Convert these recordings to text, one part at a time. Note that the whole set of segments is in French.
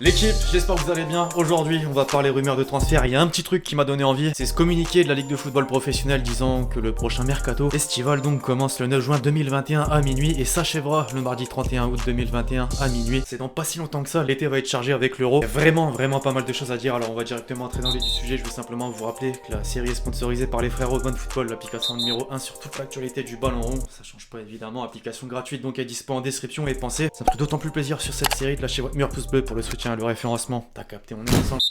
L'équipe, j'espère que vous allez bien. Aujourd'hui, on va parler rumeurs de transfert. Il y a un petit truc qui m'a donné envie, c'est ce communiqué de la Ligue de football professionnel disant que le prochain mercato estival donc commence le 9 juin 2021 à minuit et s'achèvera le mardi 31 août 2021 à minuit. C'est dans pas si longtemps que ça, l'été va être chargé avec l'Euro. Il y a vraiment pas mal de choses à dire, alors on va directement entrer dans le vif du sujet. Je veux simplement vous rappeler que la série est sponsorisée par les frères One Football, l'application numéro 1 sur toute l'actualité du ballon rond. Ça change pas évidemment, application gratuite donc elle est dispo en description et pensez. Ça me ferait d'autant plus plaisir sur cette série de lâcher votre meilleur pouce bleu pour le soutien et le référencement. T'as capté, on est ensemble.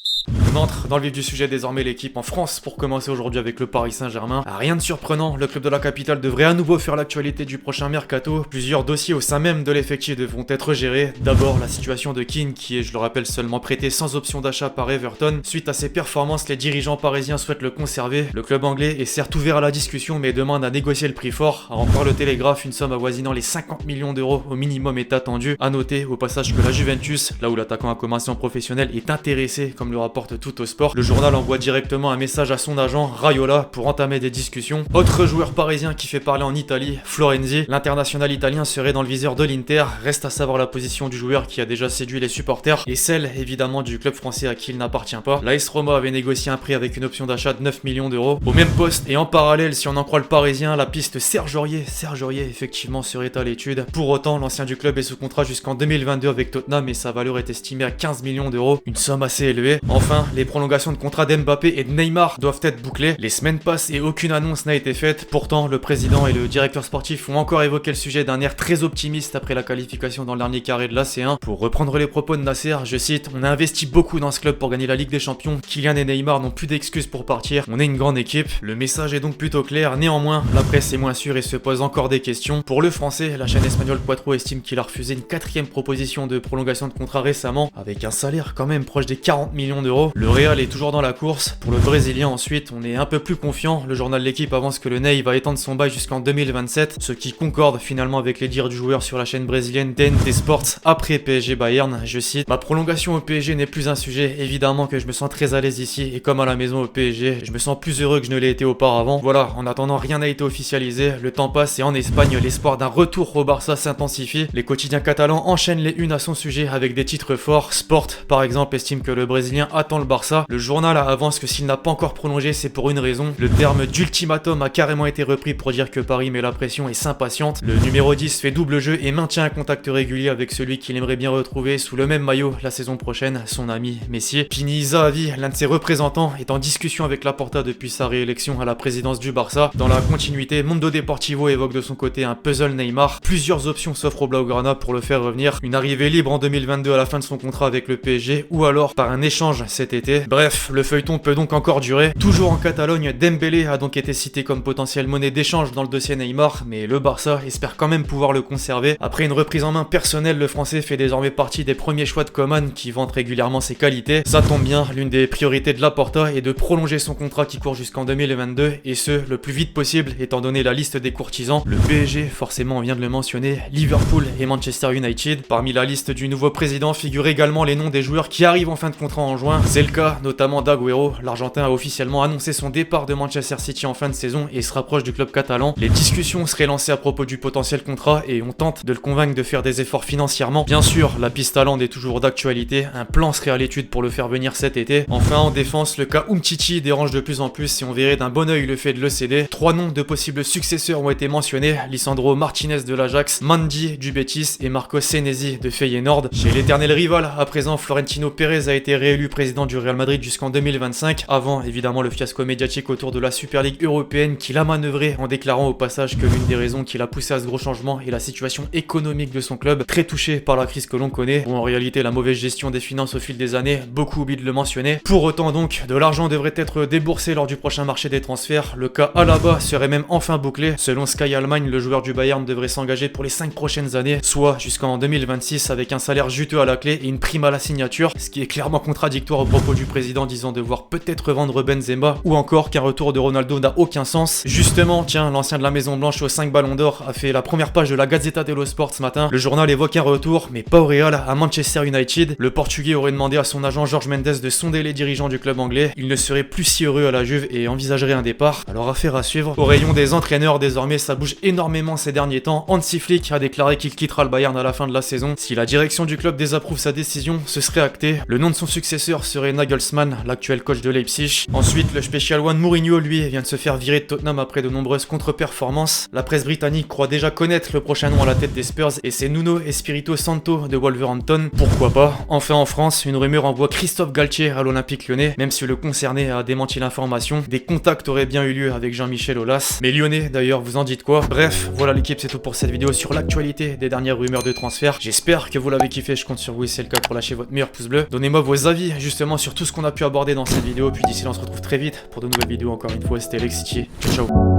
On entre dans le vif du sujet désormais, l'équipe en France pour commencer aujourd'hui avec le Paris Saint-Germain. Rien de surprenant, le club de la capitale devrait à nouveau faire l'actualité du prochain mercato. Plusieurs dossiers au sein même de l'effectif devront être gérés. D'abord la situation de Keane qui est, je le rappelle, seulement prêté sans option d'achat par Everton. Suite à ses performances, les dirigeants parisiens souhaitent le conserver. Le club anglais est certes ouvert à la discussion mais demande à négocier le prix fort. En croire le Télégraphe, une somme avoisinant les 50 millions d'euros au minimum est attendue. A noter au passage que la Juventus, là où l'attaquant a commencé en professionnel, est intéressé comme le rapporte Tout au Sport. Le journal envoie directement un message à son agent Raiola pour entamer des discussions. Autre joueur parisien qui fait parler en Italie, Florenzi. L'international italien serait dans le viseur de l'Inter. Reste à savoir la position du joueur qui a déjà séduit les supporters et celle évidemment du club français à qui il n'appartient pas. L'AS Roma avait négocié un prix avec une option d'achat de 9 millions d'euros. Au même poste et en parallèle, si on en croit le Parisien, la piste Serge Aurier effectivement serait à l'étude. Pour autant, l'ancien du club est sous contrat jusqu'en 2022 avec Tottenham et sa valeur est estimée à 15 millions d'euros. Une somme assez élevée. Enfin, les prolongations de contrat d'Mbappé et de Neymar doivent être bouclées. Les semaines passent et aucune annonce n'a été faite. Pourtant, le président et le directeur sportif ont encore évoqué le sujet d'un air très optimiste après la qualification dans le dernier carré de la C1. Pour reprendre les propos de Nasser, je cite: "On a investi beaucoup dans ce club pour gagner la Ligue des Champions. Kylian et Neymar n'ont plus d'excuses pour partir. On est une grande équipe." Le message est donc plutôt clair. Néanmoins, la presse est moins sûre et se pose encore des questions. Pour le français, la chaîne espagnole Cuatro estime qu'il a refusé une 4e proposition de prolongation de contrat récemment, avec un salaire quand même proche des 40 millions d'euros. Le Real est toujours dans la course. Pour le Brésilien ensuite, on est un peu plus confiant. Le journal L'équipe avance que le Ney va étendre son bail jusqu'en 2027, ce qui concorde finalement avec les dires du joueur sur la chaîne brésilienne TNT Sports après PSG Bayern. Je cite: "Ma prolongation au PSG n'est plus un sujet. Évidemment que je me sens très à l'aise ici et comme à la maison au PSG, je me sens plus heureux que je ne l'ai été auparavant. Voilà, en attendant, rien n'a été officialisé. Le temps passe et en Espagne, l'espoir d'un retour au Barça s'intensifie. Les quotidiens catalans enchaînent les unes à son sujet avec des titres forts. Sport, par exemple, estime que le Brésilien attend le Barça. Le journal avance que s'il n'a pas encore prolongé, c'est pour une raison. Le terme d'ultimatum a carrément été repris pour dire que Paris met la pression et s'impatiente. Le numéro 10 fait double jeu et maintient un contact régulier avec celui qu'il aimerait bien retrouver sous le même maillot la saison prochaine, son ami Messi. Pini Zahavi, l'un de ses représentants, est en discussion avec Laporta depuis sa réélection à la présidence du Barça. Dans la continuité, Mundo Deportivo évoque de son côté un puzzle Neymar. Plusieurs options s'offrent au Blaugrana pour le faire revenir. Une arrivée libre en 2022 à la fin de son contrat avec le PSG ou alors par un échange cet été. Bref, le feuilleton peut donc encore durer. Toujours en Catalogne, Dembélé a donc été cité comme potentielle monnaie d'échange dans le dossier Neymar, mais le Barça espère quand même pouvoir le conserver. Après une reprise en main personnelle, le français fait désormais partie des premiers choix de Coman qui vante régulièrement ses qualités. Ça tombe bien, l'une des priorités de Laporta est de prolonger son contrat qui court jusqu'en 2022 et ce, le plus vite possible étant donné la liste des courtisans. Le PSG, forcément on vient de le mentionner, Liverpool et Manchester United. Parmi la liste du nouveau président figurent également les noms des joueurs qui arrivent en fin de contrat en juin. C'est le cas notamment d'Agüero. L'Argentin a officiellement annoncé son départ de Manchester City en fin de saison et se rapproche du club catalan. Les discussions seraient lancées à propos du potentiel contrat et on tente de le convaincre de faire des efforts financièrement. Bien sûr, la piste Haaland est toujours d'actualité. Un plan serait à l'étude pour le faire venir cet été. Enfin, en défense, le cas Umtiti dérange de plus en plus et on verrait d'un bon oeil le fait de le céder. 3 noms de possibles successeurs ont été mentionnés: Lisandro Martinez de l'Ajax, Mandy du Betis et Marco Senesi de Feyenoord. Chez l'éternel rival, à présent, Florentino Pérez a été réélu président du Real Madrid jusqu'en 2025, avant évidemment le fiasco médiatique autour de la Super League européenne qu'il a manœuvré en déclarant au passage que l'une des raisons qui l'a poussé à ce gros changement est la situation économique de son club, très touché par la crise que l'on connaît, ou en réalité la mauvaise gestion des finances au fil des années, beaucoup oublient de le mentionner. Pour autant donc, de l'argent devrait être déboursé lors du prochain marché des transferts. Le cas Alaba serait même enfin bouclé. Selon Sky Allemagne, le joueur du Bayern devrait s'engager pour les 5 prochaines années, soit jusqu'en 2026 avec un salaire juteux à la clé et une prime à la signature, ce qui est clairement contradictoire au propos infos du président disant devoir peut-être vendre Benzema, ou encore qu'un retour de Ronaldo n'a aucun sens. Justement, tiens, l'ancien de la Maison Blanche aux 5 ballons d'or a fait la première page de la Gazzetta dello Sport ce matin. Le journal évoque un retour, mais pas au Real, à Manchester United. Le Portugais aurait demandé à son agent Jorge Mendes de sonder les dirigeants du club anglais. Il ne serait plus si heureux à la Juve et envisagerait un départ. Alors affaire à suivre. Au rayon des entraîneurs, désormais, ça bouge énormément ces derniers temps. Hansi Flick a déclaré qu'il quittera le Bayern à la fin de la saison. Si la direction du club désapprouve sa décision, ce serait acté. Le nom de son successeur serait Nagelsmann, l'actuel coach de Leipzig. Ensuite, le Special One Mourinho, lui, vient de se faire virer de Tottenham après de nombreuses contre-performances. La presse britannique croit déjà connaître le prochain nom à la tête des Spurs et c'est Nuno Espirito Santo de Wolverhampton. Pourquoi pas? Enfin en France, une rumeur envoie Christophe Galtier à l'Olympique Lyonnais, même si le concerné a démenti l'information. Des contacts auraient bien eu lieu avec Jean-Michel Aulas. Mais Lyonnais d'ailleurs, vous en dites quoi? Bref, voilà l'équipe, c'est tout pour cette vidéo sur l'actualité des dernières rumeurs de transfert. J'espère que vous l'avez kiffé, je compte sur vous et c'est le cas pour lâcher votre meilleur pouce bleu. Donnez-moi vos avis justement sur tout ce qu'on a pu aborder dans cette vidéo, puis d'ici là on se retrouve très vite pour de nouvelles vidéos. Encore une fois, c'était Lexity. Ciao ciao.